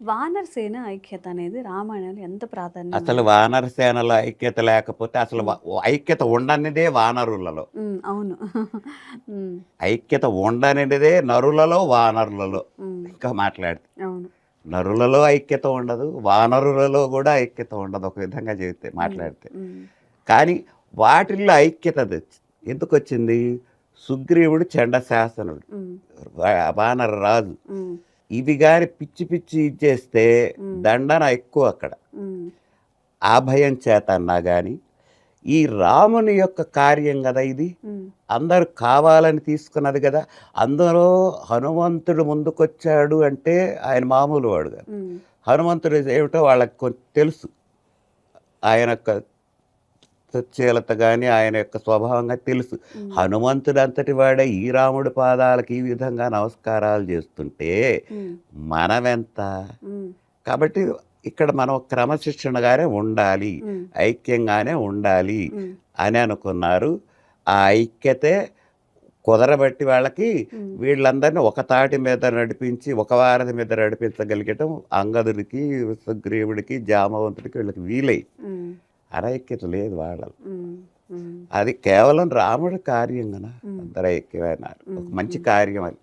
వానరసేన ఐక్యత అనేది రామాయణంలో ఎంత ప్రాధాన్యం అసలు వానర సేనలో ఐక్యత లేకపోతే అసలు ఐక్యత ఉండనిదే వానరులలో, అవును. ఐక్యత ఉండనిదే నరులలో వానరులలో. ఇంకా మాట్లాడితే అవును. నరులలో ఐక్యత ఉండదు, వానరులలో కూడా ఐక్యత ఉండదు ఒక విధంగా చెబితే మాట్లాడితే. కానీ వాటిల్లో ఐక్యత ఎందుకు వచ్చింది? సుగ్రీవుడు చండశాసనుడు, వానర రాజు. ఇవి గాని పిచ్చి పిచ్చి ఇచ్చేస్తే దండన ఎక్కువ అక్కడ. ఆ భయం చేత అన్నా కానీ ఈ రాముని యొక్క కార్యం కదా ఇది, అందరూ కావాలని తీసుకున్నది కదా. అందులో హనుమంతుడు ముందుకొచ్చాడు అంటే ఆయన మామూలు వాడు కాదు. హనుమంతుడు ఏమిటో వాళ్ళకి తెలుసు, ఆయన యొక్క సచ్చీలత కానీ ఆయన యొక్క స్వభావంగా తెలుసు. హనుమంతుడు అంతటి వాడే ఈ రాముడి పాదాలకు ఈ విధంగా నమస్కారాలు చేస్తుంటే మనమెంత? కాబట్టి ఇక్కడ మనం క్రమశిక్షణగానే ఉండాలి, ఐక్యంగానే ఉండాలి అని అనుకున్నారు. ఆ ఐక్యతే కుదరబట్టి వాళ్ళకి వీళ్ళందరినీ ఒక తాటి మీద నడిపించి, ఒక వారధి మీద నడిపించగలిగటం అంగదుడికి, సుగ్రీవుడికి, జామవంతుడికి వీళ్ళకి వీలై. అనైక్యత లేదు వాళ్ళలో. అది కేవలం రాముడి కార్యం కదా అందరూ ఐక్యమైనారు. ఒక మంచి కార్యం అది.